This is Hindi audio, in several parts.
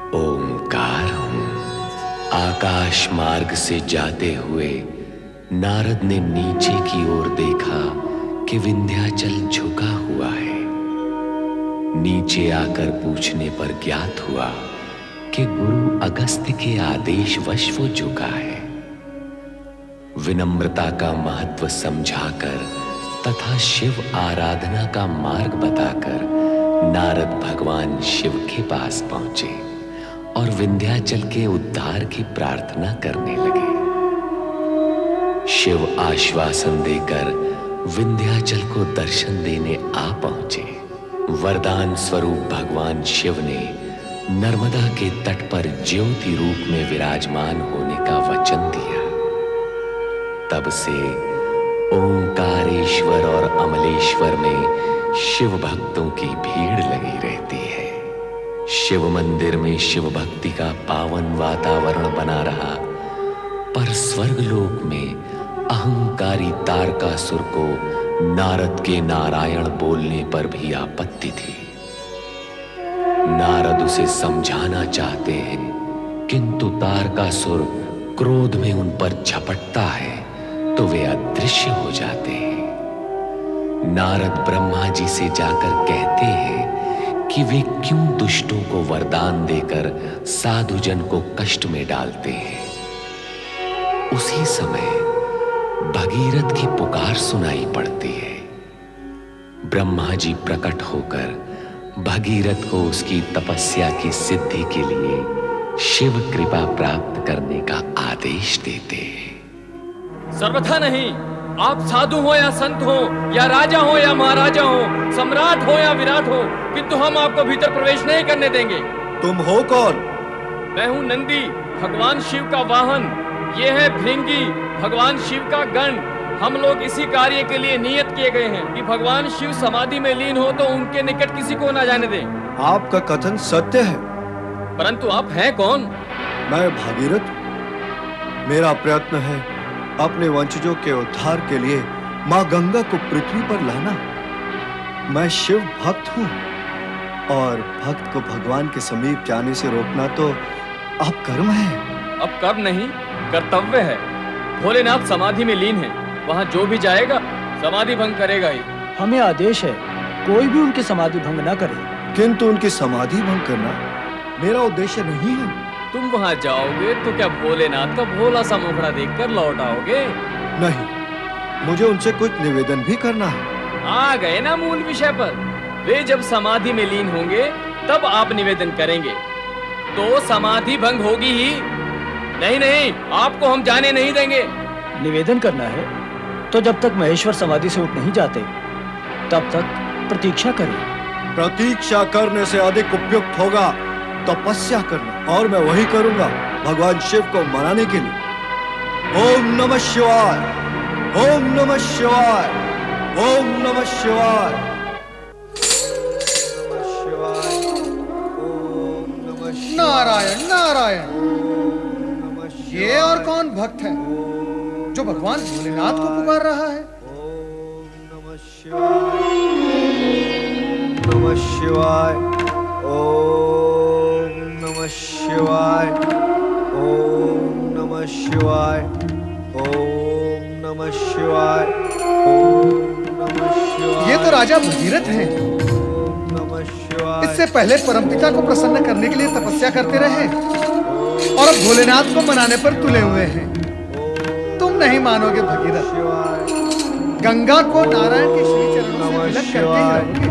ओंकार हूं। आकाश मार्ग से जाते हुए नारद ने नीचे की ओर देखा कि विंध्याचल झुका हुआ है। नीचे आकर पूछने पर ज्ञात हुआ कि गुरु अगस्त्य के आदेश वश वो झुका है। विनम्रता का महत्व समझाकर तथा शिव आराधना का मार्ग बताकर नारद भगवान शिव के पास पहुंचे और विंध्याचल के उद्धार की प्रार्थना करने लगे। शिव आश्वासन देकर विंध्याचल को दर्शन देने आ पहुंचे। वरदान स्वरूप भगवान शिव ने नर्मदा के तट पर ज्योति रूप में विराजमान होने का वचन दिया। तब से ओंकारेश्वर और अमलेश्वर में शिव भक्तों की भीड़ लगी रहती है। शिव मंदिर में शिव भक्ति का पावन वातावरण बना रहा, पर स्वर्गलोक में अहंकारी तारकासुर को नारद के नारायण बोलने पर भी आपत्ति थी। नारद उसे समझाना चाहते हैं, किंतु तारकासुर क्रोध में उन पर झपटता है तो वे अदृश्य हो जाते हैं। नारद ब्रह्मा जी से जाकर कहते हैं कि वे क्यों दुष्टों को वरदान देकर साधुजन को कष्ट में डालते हैं। उसी समय भगीरथ की पुकार सुनाई पड़ती है। ब्रह्मा जी प्रकट होकर भगीरथ को उसकी तपस्या की सिद्धि के लिए शिव कृपा प्राप्त करने का आदेश देते हैं। सर्वथा नहीं, आप साधु हो या संत हो या राजा हो या महाराजा हो, सम्राट हो या विराट हो, किंतु हम आपको भीतर प्रवेश नहीं करने देंगे। तुम हो कौन? मैं हूँ नंदी, भगवान शिव का वाहन। ये है भृंगी, भगवान शिव का गण। हम लोग इसी कार्य के लिए नियत किए गए हैं कि भगवान शिव समाधि में लीन हो तो उनके निकट किसी को न जाने दें। आपका कथन सत्य है, परंतु आप हैं कौन? मैं भागीरथ। मेरा प्रयत्न है अपने वंशजों के उद्धार के लिए माँ गंगा को पृथ्वी पर लाना। मैं शिव भक्त हूँ और भक्त को भगवान के समीप जाने से रोकना तो अब कर्म है। अब कर्म नहीं, कर्तव्य है। भोलेनाथ समाधि में लीन है, वहाँ जो भी जाएगा समाधि भंग करेगा ही। हमें आदेश है कोई भी उनकी समाधि भंग न करे। किंतु उनकी समाधि भंग करना मेरा उद्देश्य नहीं है। तुम वहाँ जाओगे तो क्या भोलेनाथ का भोला सा मुखड़ा देखकर लौट आओगे? नहीं, मुझे उनसे कुछ निवेदन भी करना है। आ गए ना मूल विषय पर। वे जब समाधि में लीन होंगे तब आप निवेदन करेंगे तो समाधि भंग होगी ही। नहीं नहीं, आपको हम जाने नहीं देंगे। निवेदन करना है तो जब तक महेश्वर समाधि से उठ नहीं जाते तब तक प्रतीक्षा करें। प्रतीक्षा करने से अधिक उपयुक्त होगा तपस्या करना, और मैं वही करूंगा भगवान शिव को मनाने के लिए। ओम नमः शिवाय, ओम नमः शिवाय, ओम नमः शिवाय, नारायण नारायण। ये और कौन भक्त है जो भगवान भोलेनाथ को पुकार रहा है? नमः शिवाय, ओम नमः शिवाय, ओम नमः शिवाय, ओम नमः शिवाय, ओम नमः शिवाय। ये तो राजा भगीरथ हैं। नमः शिवाय। इससे पहले परमपिता को प्रसन्न करने के लिए तपस्या करते रहे और अब भोलेनाथ को मनाने पर तुले हुए हैं। तुम नहीं मानोगे भगीरथ, गंगा को नारायण के श्री चरणों से विलग करते ही रहोगे।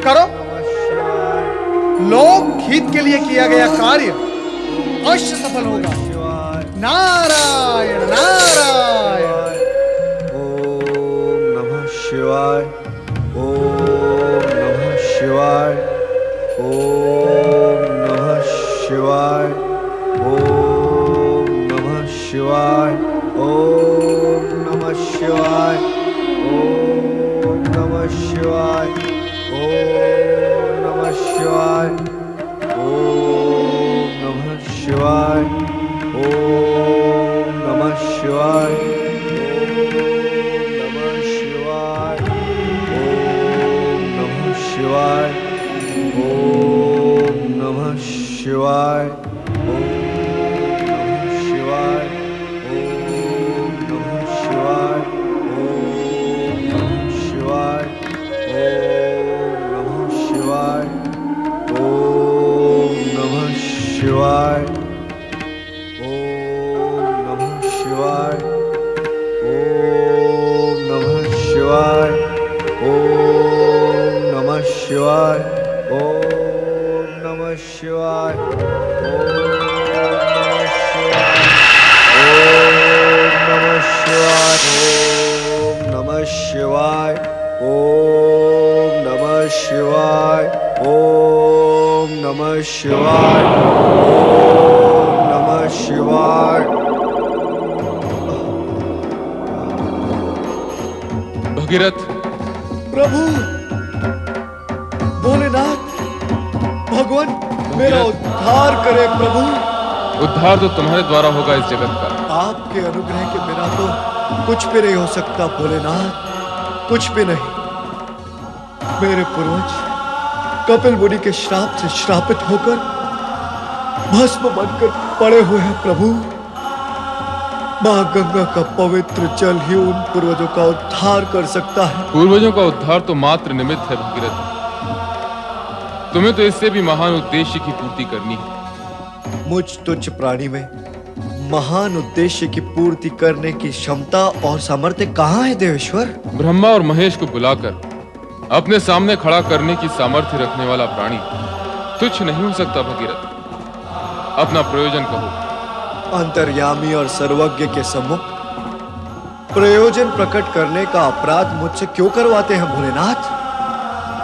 करो, लोक हित के लिए किया गया कार्य अवश्य सफल होगा। नारायण नारायण। ओम नमः शिवाय, ओम नमः शिवाय, ओम नमः शिवाय, ओम नमः शिवाय, ओम नमः शिवाय, ओम नमः शिवाय, ओम नमः शिवाय, ओम नमः शिवाय, ओम नमः शिवाय, ओम नमः शिवाय। शिवाय, ओम नमः शिवाय, ओम नमः शिवाय, ओम नमः शिवाय, ओम नमः शिवाय, ओम नमः शिवाय, ओम नमः शिवाय, ओम नमः शिवाय, ओम नमः शिवाय, ओम नमः शिवाय, ओम नमः शिवाय, ओम नमः शिवाय, ओम नमः शिवाय, ओम नमः शिवाय। भगीरथ, प्रभु, भोलेनाथ, भगवान मेरा उद्धार करे प्रभु। उद्धार तो तुम्हारे द्वारा होगा इस जगत का। आपके अनुग्रह के बिना तो कुछ भी नहीं हो सकता भोलेनाथ, कुछ भी नहीं। मेरे पूर्वज कपिल मुनि के श्राप से श्रापित होकर भस्म बनकर पड़े हुए हैं प्रभु। मां गंगा का पवित्र जल ही उन पूर्वजों का उद्धार कर सकता है। पूर्वजों का उद्धार तो मात्र निमित्त है भगीरथ, तुम्हें तो इससे भी महान उद्देश्य की पूर्ति करनी है। मुझ तुच्छ प्राणी में महान उद्देश्य की पूर्ति करने की क्षमता और सामर्थ्य कहाँ है देवेश्वर? ब्रह्मा और महेश को बुलाकर अपने सामने खड़ा करने की सामर्थ्य रखने वाला प्राणी तुच्छ नहीं हो सकता भगीरथ। अपना प्रयोजन कहो। अंतर्यामी और सर्वज्ञ के सम्मुख प्रयोजन प्रकट करने का अपराध मुझसे क्यों करवाते हैं भोलेनाथ?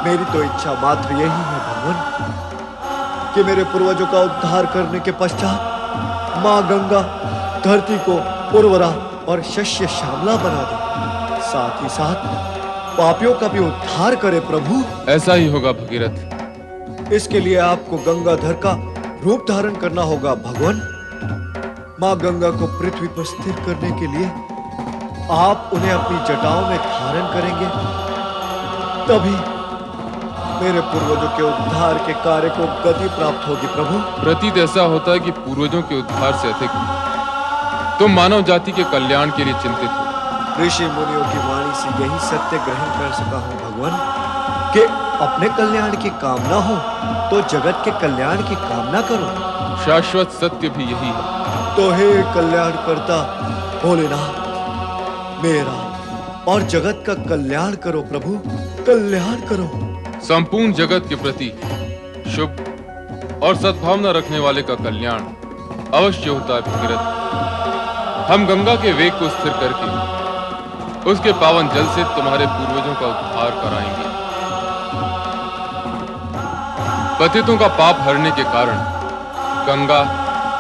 मेरी तो इच्छा मात्र यही है भगवान कि मेरे पूर्वजों का उद्धार करने के पश्चात मां गंगा धरती को उर्वरा और शस्य श्यामला बना दे, साथ ही साथ पापियों का भी उद्धार करे प्रभु। ऐसा ही होगा भगीरथ। इसके लिए आपको गंगाधर का रूप धारण करना होगा भगवान। मां गंगा को पृथ्वी पर स्थिर करने के लिए आप उन्हें अपनी जटाओं में धारण करेंगे, तभी मेरे पूर्वजों के उद्धार के कार्य को गति प्राप्त होगी प्रभु। प्रतीत ऐसा होता है कि पूर्वजों के उद्धार से अधिक तुम मानव जाति के कल्याण के लिए चिंतित हो। ऋषि मुनियों की वाणी से यही सत्य ग्रहण कर सका हूं भगवान कि अपने कल्याण की कामना हो तो जगत के कल्याण की कामना करो। शाश्वत सत्य भी यही है। तो हे कल्याण करता भोलेनाथ, मेरा और जगत का कल्याण करो प्रभु, कल्याण करो। संपूर्ण जगत के प्रति शुभ और सद्भावना रखने वाले का कल्याण अवश्य होता है भगीरथ। हम गंगा के वेग को स्थिर करके उसके पावन जल से तुम्हारे पूर्वजों का उद्धार कराएंगे। पतितों का पाप हरने के कारण गंगा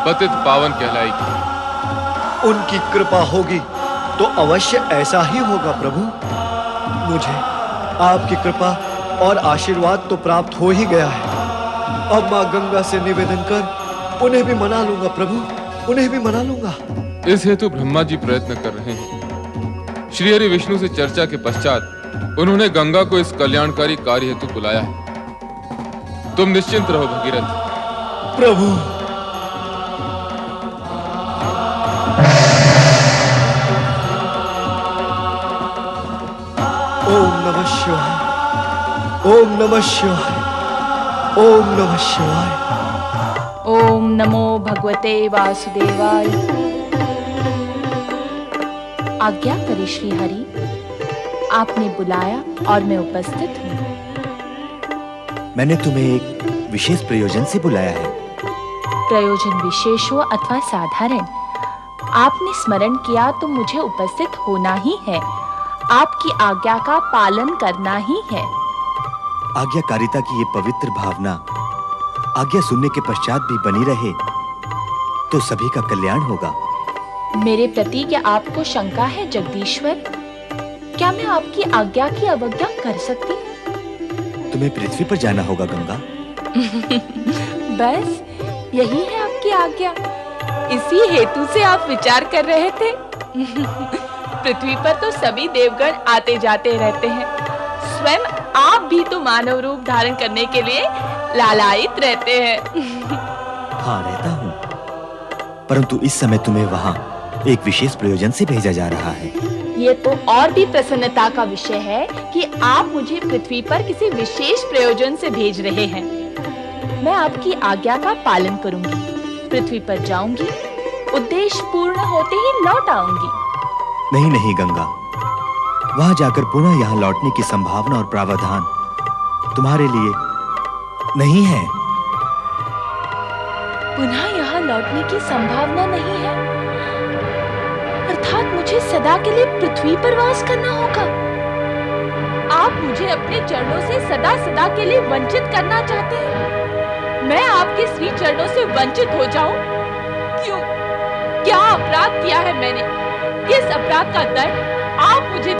पतित पावन कहलाएगी। उनकी कृपा होगी तो अवश्य ऐसा ही होगा प्रभु। मुझे आपकी कृपा और आशीर्वाद तो प्राप्त हो ही गया है। अब मां गंगा से निवेदन कर उन्हें भी मना लूंगा प्रभु, उन्हें भी मना लूंगा। इस हेतु ब्रह्मा जी प्रयत्न कर रहे हैं। श्री हरि विष्णु से चर्चा के पश्चात उन्होंने गंगा को इस कल्याणकारी कार्य हेतु बुलाया है। तुम निश्चिंत रहो भगीरथ। प्रभु, ओम नमः शिवाय, ओम नमः शिवाय, ओम नमः शिवाय। ओम नमो भगवते वासुदेवाय। आज्ञा करें श्री हरि, आपने बुलाया और मैं उपस्थित हूँ। मैंने तुम्हें एक विशेष प्रयोजन से बुलाया है। प्रयोजन विशेष हो अथवा साधारण, आपने स्मरण किया तो मुझे उपस्थित होना ही है। आपकी आज्ञा का पालन करना ही है। आज्ञाकारिता की ये पवित्र भावना आज्ञा सुनने के पश्चात भी बनी रहे तो सभी का कल्याण होगा। मेरे प्रति क्या आपको शंका है जगदीश्वर? क्या मैं आपकी आज्ञा की अवज्ञा कर सकती हूँ? तुम्हें पृथ्वी पर जाना होगा गंगा। बस यही है आपकी आज्ञा। इसी हेतु से आप विचार कर रहे थे। पृथ्वी पर तो सभी देवगण आते जाते रहते हैं, स्वयं आप भी तो मानव रूप धारण करने के लिए लालायित रहते हैं। हाँ, रहता हूं, परंतु इस समय तुम्हें वहां एक विशेष प्रयोजन से भेजा जा रहा है। ये तो और भी प्रसन्नता का विषय है कि आप मुझे पृथ्वी पर किसी विशेष प्रयोजन से भेज रहे हैं। मैं आपकी आज्ञा का पालन करूंगी, पृथ्वी पर जाऊंगी, उद्देश्य पूर्ण होते ही लौट आऊंगी। नहीं नहीं गंगा, वहां जाकर पुनः यहाँ लौटने की संभावना और प्रावधान तुम्हारे लिए नहीं है। पुनः यहाँ लौटने की संभावना नहीं है, अर्थात मुझे सदा के लिए पृथ्वी पर वास करना होगा। आप मुझे अपने चरणों से सदा सदा के लिए वंचित करना चाहते हैं। मैं आपके श्री चरणों से वंचित हो जाऊं? क्यों? क्या अपराध किया है मैंने? किस अपराध का दंड आप मुझे